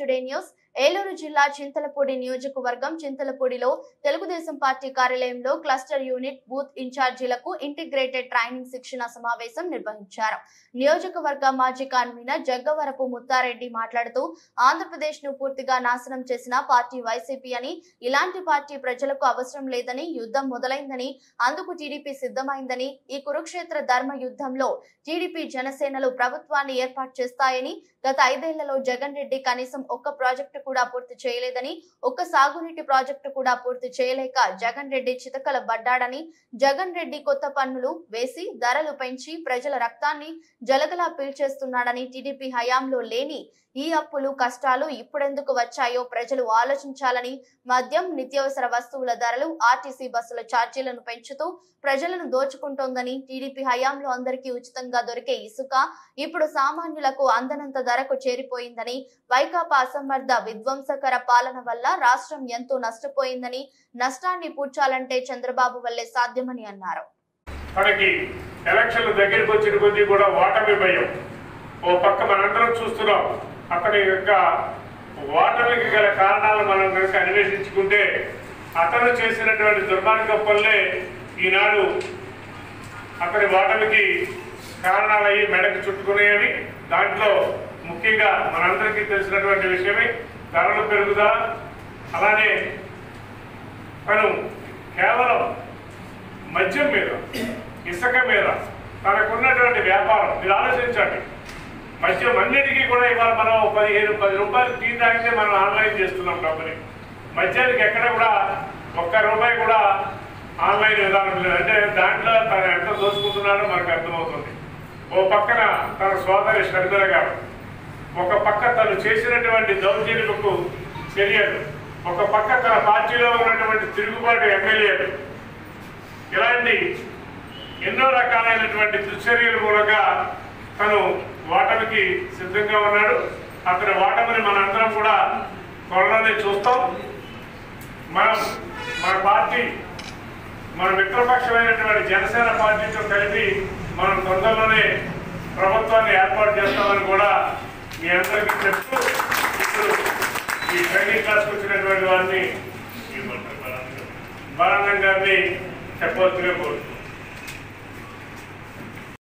Today news Eluru జిల్లా చింతలపూడి నియోజకవర్గం చింతలపూడిలో తెలుగుదేశం పార్టీ కార్యాలయంలో క్లస్టర్ యూనిట్ బూత్ ఇన్ఛార్జీలకు ఇంటిగ్రేటెడ్ ట్రైనింగ్ శిక్షణ సమావేశం నిర్వహించారు. నియోజకవర్గ మాజీ కన్వీనర్ జగ్గవరపు ముత్తారెడ్డి మాట్లాడుతూ ఆంధ్రప్రదేశ్ ను పూర్తిగా నాశనం చేసిన పార్టీ వైసీపీ అని, ఇలాంటి పార్టీ ప్రజలకు అవసరం లేదని, యుద్ధం మొదలైందని, అందుకు టీడీపీ సిద్ధమైందని, ఈ కురుక్షేత్ర ధర్మ యుద్ధంలో టీడీపీ జనసేనలు ప్రభుత్వాన్ని ఏర్పాటు చేస్తాయని, గత 5 ఏళ్లలో జగన్ రెడ్డి కనీసం ఒక్క ప్రాజెక్టు కూడా పూర్తి చేయలేదని, ఒక్క సాగునీటి ప్రాజెక్టు కూడా పూర్తి చేయలేక జగన్ రెడ్డి చితకల బడ్డాడని, జగన్ రెడ్డి కొత్త పన్నులు వేసి ధరలు పెంచి ప్రజల రక్తాన్ని జలగలా పీల్చేస్తున్నాడని, టీడీపీ హయాంలో లేని ఈ అప్పులు కష్టాలు ఇప్పుడెందుకు వచ్చాయో ప్రజలు ఆలోచించాలని, మద్యం నిత్యావసర వస్తువుల ధరలు ఆర్టీసీ బస్సుల ఛార్జీలను పెంచుతూ ప్రజలను దోచుకుంటోందని, టీడీపీ హయాంలో అందరికీ ఉచితంగా దొరికే ఇసుక ఇప్పుడు సామాన్యులకు అందనంత ధరకు చేరిపోయిందని, వైకాపా అసమర్థ విధ్వంసకర పాలన వల్ల రాష్ట్రం ఎంతో నష్టపోయిందని, నష్టాన్ని పూడ్చాలంటే చంద్రబాబు వల్లే సాధ్యమని అన్నారు. దగ్గరికి వచ్చిన కొద్దీ కూడా ఓటమి భయం ఓ పక్క మనందరం చూస్తున్నాం. అతని యొక్క ఓటమికి గల కారణాలు మనం కనుక అన్వేషించుకుంటే అతను చేసినటువంటి దుర్మార్గం వల్లే ఈనాడు అతని ఓటమికి కారణాలయ్యి మెడకు చుట్టుకునేవి. దాంట్లో ముఖ్యంగా మనందరికీ తెలిసినటువంటి విషయమే ధరలు పెరుగుదల. అలానే తను కేవలం మద్యం మీద, ఇసుక మీద తనకున్నటువంటి వ్యాపారం మీరు ఆలోచించండి. మద్యం అన్నిటికీ కూడా ఇవాళ మనం 10 రూపాయలు టీ తాగితే మనం ఆన్లైన్ చేస్తున్నాం డబ్బుని. మద్యానికి ఎక్కడ కూడా ₹1 కూడా ఆన్లైన్ విధానం లేదు. అంటే దాంట్లో తను ఎంత దోచుకుంటున్నాడో మనకు అర్థమవుతుంది. ఓ పక్కన తన సోదరి శ్రద్ధల గారు, ఒక పక్క తను చేసినటువంటి దౌర్జన్యకు చర్యలు, ఒక పక్క తన పార్టీలో ఉన్నటువంటి తిరుగుబాటు ఎమ్మెల్యేలు, ఇలాంటి ఎన్నో రకాలైనటువంటి దుశ్చర్యలు మూలంగా తను ఓటమికి సిద్ధంగా ఉన్నాడు. అతని ఓటమిని మనందరం కూడా త్వరలోనే చూస్తాం. మన పార్టీ, మన మిత్రపక్షమైనటువంటి జనసేన పార్టీతో కలిపి మనం తొందరలోనే ప్రభుత్వాన్ని ఏర్పాటు చేస్తామని కూడా మీ అందరికీ చెప్తూ, ఇప్పుడు ఈ ట్రైనింగ్ క్లాస్కి వచ్చినటువంటి వారిని బలానంద గారిని చెప్పవలసిగా కోరుతున్నాం.